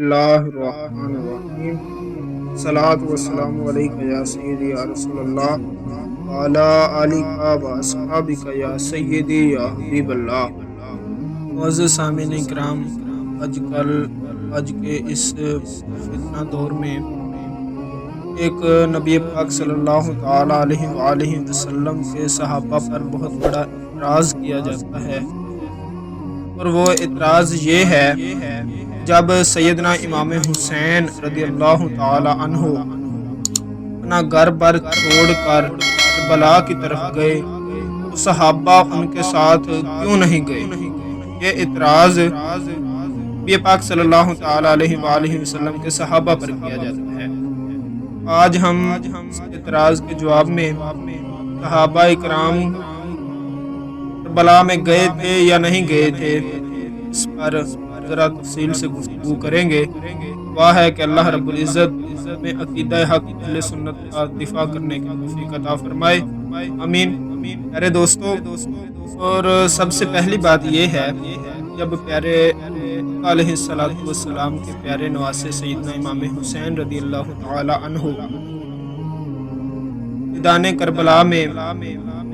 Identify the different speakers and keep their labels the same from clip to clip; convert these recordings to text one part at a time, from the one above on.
Speaker 1: اللہ الرحمن الرحیم صلاۃ والسلام علیک یا سیدی یا رسول اللہ وعلی آلک و اصحابک یا سیدی یا حبیب اللہ۔ معزز سامعین کرام، آج کے اس فتنہ دور میں ایک نبی پاک صلی اللہ تعالی علیہ وآلہ وسلم کے صحابہ پر بہت بڑا اعتراض کیا جاتا ہے، اور وہ اعتراض یہ ہے جب سیدنا امام حسین رضی اللہ تعالی عنہ اپنا گھر بار چھوڑ کر کربلا کی طرف گئے تو صحابہ ان کے ساتھ کیوں نہیں گئے؟ یہ اعتراض نبی پاک صلی اللہ تعالی علیہ وآلہ وسلم کے صحابہ پر کیا جاتا ہے۔ آج ہم اس اعتراض کے جواب میں صحابہ اکرام کربلا میں گئے تھے یا نہیں گئے تھے، اس پر ذرا تفصیل سے گفتگو کریں گے۔ دعا ہے کہ اللہ رب العزت میں عقیدہ حق اہل سنت کا دفاع کرنے کی توفیق عطا فرمائے، آمین۔ پیارے دوستو، اور سب سے پہلی بات یہ ہے، جب پیارے علیہ السلام کے پیارے نواسے سیدنا امام حسین رضی اللہ تعالی عنہ میدان کربلا میں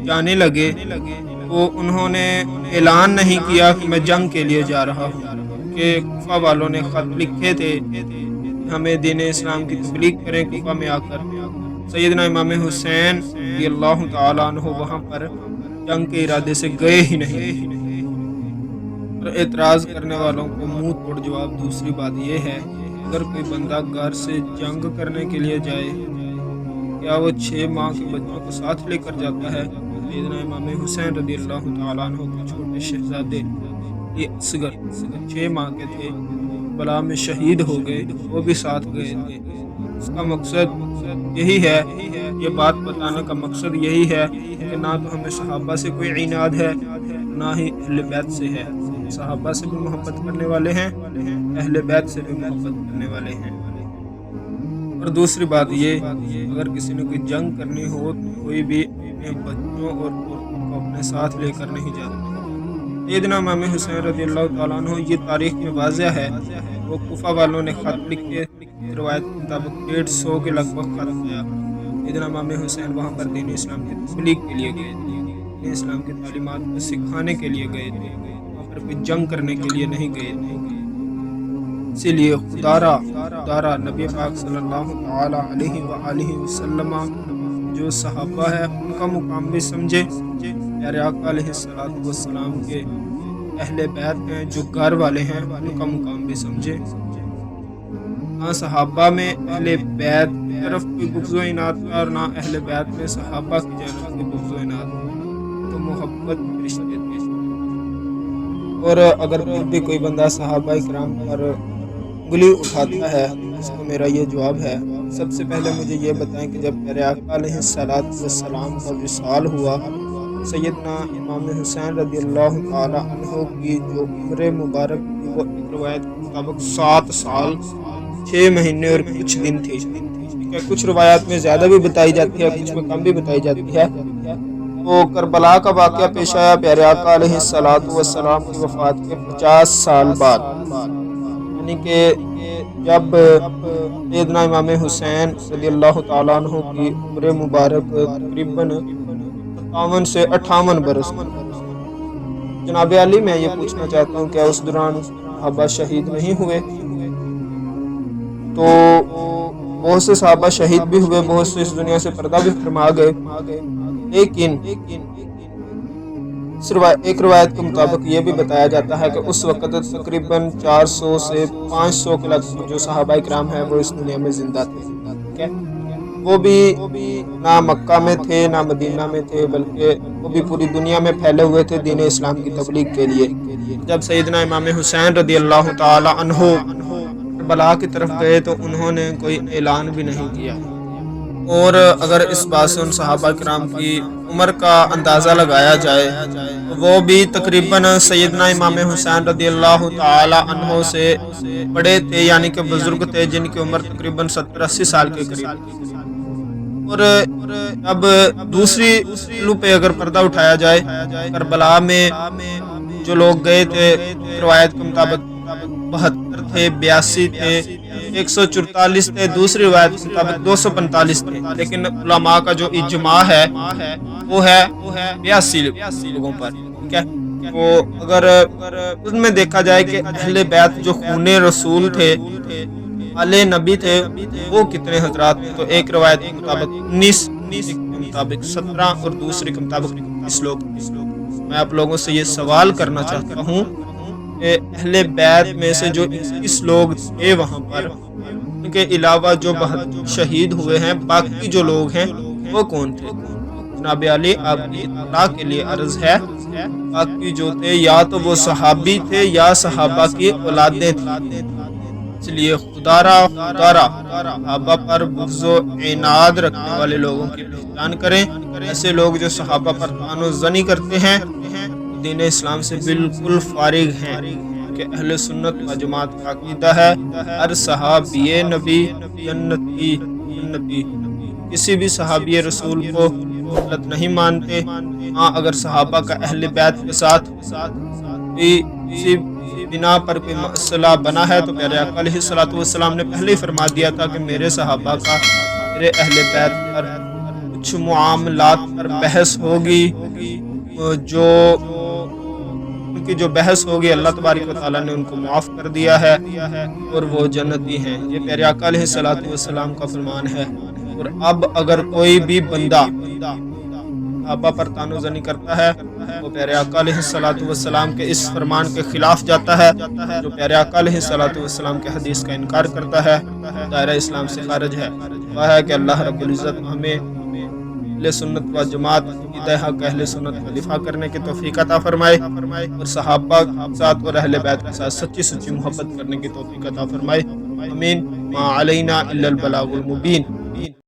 Speaker 1: جانے لگے تو انہوں نے اعلان نہیں کیا کہ میں جنگ کے لیے جا رہا ہوں، کہ کوفہ والوں نے خط لکھے تھے ہمیں دین اسلام کی تبلیغ کریں کوفہ میں آ کر۔ سیدنا امام حسین رضی اللہ تعالیٰ عنہ وہاں پر جنگ کے ارادے سے گئے ہی نہیں، اور اعتراض کرنے والوں کو منہ توڑ جواب۔ دوسری بات یہ ہے، اگر کوئی بندہ گھر سے جنگ کرنے کے لیے جائے، کیا وہ 6 ماہ کے بچوں کو ساتھ لے کر جاتا ہے؟ سیدنا امام حسین رضی اللہ تعالیٰ عنہ کے چھوٹے شہزادے یہ اصغر 6 ماہ کے تھے، کربلا میں شہید ہو گئے، وہ بھی ساتھ گئے تھے۔ اس کا مقصد یہی ہے، یہ بات بتانے کا مقصد یہی ہے کہ نہ تو ہمیں صحابہ سے کوئی عناد ہے، نہ ہی اہل بیت سے ہے۔ صحابہ سے بھی محبت کرنے والے ہیں، اہل بیت سے بھی محبت کرنے والے ہیں۔ اور دوسری بات یہ، اگر کسی نے کوئی جنگ کرنی ہو تو کوئی بھی اپنے بچوں اور عورتوں کو اپنے ساتھ لے کر نہیں جاتا۔ سیدنا امام حسین رضی اللہ تعالیٰ عنہ یہ تاریخ میں واضح ہے، وہ کوفہ والوں نے خط لکھے، روایت کے مطابق 150 کے لگ بھگ خط گیا۔ سیدنا امام حسین وہاں پر دین اسلام کی تبلیغ کے لیے گئے تھے، دین اسلام کی تعلیمات کو سکھانے کے لیے گئے تھے، وہاں پر کوئی جنگ کرنے کے لیے نہیں گئے تھے۔ اسی لیے خدارہ نبی پاک صلی اللہ تعالی علیہ وآلہ وسلم جو صحابہ ہے ان کا مقام بھی سمجھے، پیارے آقا علیہ السلام کے اہل بیت ہیں جو گھر والے ہیں ان کا مقام بھی سمجھے۔ نہ صحابہ میں اہل بیت کی طرف کوئی بغض و عناد تھا، اور نہ اہل بیت میں صحابہ کی جانب کوئی بغض و عناد تھا، تو محبت رشتے تھے۔ اور اگر پھر بھی کوئی بندہ صحابہ کرام پر انگلی اٹھاتا ہے، اس کو میرا یہ جواب ہے، سب سے پہلے مجھے یہ بتائیں کہ جب پیارے آقا علیہ السلام کا وصال ہوا، سیدنا امام حسین رضی اللہ تعالی عنہ کی جو عمر مبارک تھی وہ ایک روایت کے مطابق 7 سال 6 مہینے اور کچھ دن تھی۔ کچھ روایات میں زیادہ بھی بتائی جاتی ہے، کچھ میں کم بھی بتائی جاتی ہے۔ تو کربلا کا واقعہ پیش آیا پیارے آقا علیہ السلام کی وفات کے 50 سال بعد، یعنی کہ جب سیدنا امام حسین رضی اللہ تعالیٰ عنہ کی عمر مبارک تقریباً 57 سے 58 برس۔ جناب علی، میں یہ پوچھنا چاہتا ہوں کہ اس دوران صحابہ شہید نہیں ہوئے؟ تو بہت سے صحابہ شہید بھی ہوئے، بہت سے اس دنیا سے پردہ بھی فرما گئے، لیکن ایک روایت کے مطابق یہ بھی بتایا جاتا ہے کہ اس وقت تقریباً 400 سے 500 کے لگ بھگ جو صحابہ کرام ہیں وہ اس دنیا میں زندہ تھے۔ وہ بھی نہ مکہ میں تھے نہ مدینہ میں تھے، بلکہ وہ بھی پوری دنیا میں پھیلے ہوئے تھے دین اسلام کی تبلیغ کے لیے۔ جب سیدنا امام حسین رضی اللہ تعالی عنہ کربلا کی طرف گئے تو انہوں نے کوئی اعلان بھی نہیں کیا۔ اور اگر اس بات سے ان صحابہ کرام کی عمر کا اندازہ لگایا جائے تو وہ بھی تقریباً سیدنا امام حسین رضی اللہ تعالی عنہ سے بڑے تھے، یعنی کہ بزرگ تھے، جن کی عمر تقریباً 70-80 سال کے قریب تھی۔ اور اب دوسری پہلو پہ اگر پردہ اٹھایا جائے، کربلا میں جو لوگ گئے تھے روایت کے مطابق 72 تھے, 82 تھے, 144 تھے, دوسری روایت کے مطابق 245 تھے, لیکن علماء کا جو اجماع ہے وہ ہے 82 لوگوں پر. ٹھیک ہے, تو اگر اس میں دیکھا جائے کہ اہل بیت جو خون رسول تھے, آل نبی تھے, وہ کتنے حضرات تھے, تو ایک روایت کے مطابق 19, ایک کے مطابق 17 اور دوسری کے مطابق 21 لوگ. میں آپ لوگوں سے یہ سوال کرنا چاہتا ہوں کہ اہل بیت میں سے جو 21 لوگ تھے وہاں پر, ان کے علاوہ جو 72 شہید ہوئے ہیں, باقی جو لوگ ہیں وہ کون تھے؟ جناب علی, آپ کی اطلاع کے لیے عرض ہے, باقی جو تھے یا تو وہ صحابی تھے یا صحابہ کی اولادیں تھیں. اس لیے خدارا صحابہ پر بغض و عناد رکھنے والے لوگوں کی پہچان کریں. ایسے لوگ جو صحابہ پر طعن و زنی کرتے ہیں دین اسلام سے بالکل فارغ ہیں, کہ اہل سنت و جماعت کا عقیدہ ہے ہر صحابی نبی جنتی. کسی بھی صحابی رسول کو غلط نہیں مانتے. ہاں, اگر صحابہ کا اہل بیت کے ساتھ کسی بنا پر کوئی مسئلہ بنا ہے تو پیارے آقا علیہ الصلوۃ والسلام نے پہلے ہی فرما دیا تھا کہ میرے صحابہ کا میرے اہل بیت پر کچھ معاملات پر بحث ہوگی, جو ان کی جو بحث ہوگی اللہ تبارک و تعالیٰ نے ان کو معاف کر دیا ہے اور وہ جنتی ہیں. یہ پیارے آقا علیہ الصلوۃ والسلام کا فرمان ہے. اور اب اگر کوئی بھی بندہ صحابہ پر طعن و زنی کرتا ہے وہ پیارے آقا علیہ الصلوۃ والسلام کے اس فرمان کے خلاف جاتا ہے, جو پیارے آقا علیہ الصلوۃ والسلام کے حدیث کا انکار کرتا ہے, دائرہ اسلام سے خارج ہے. وہ ہے کہ اللہ رب العزت ہمیں اہل سنت و جماعت عقیدہ حق اہل سنت کا دفاع کرنے کی توفیق عطا فرمائے, اور صحابہ کے ساتھ اور اہل بیت کے ساتھ سچی محبت کرنے کی توفیق عطا فرمائے. آمین. ما علینا الا البلاغ المبین.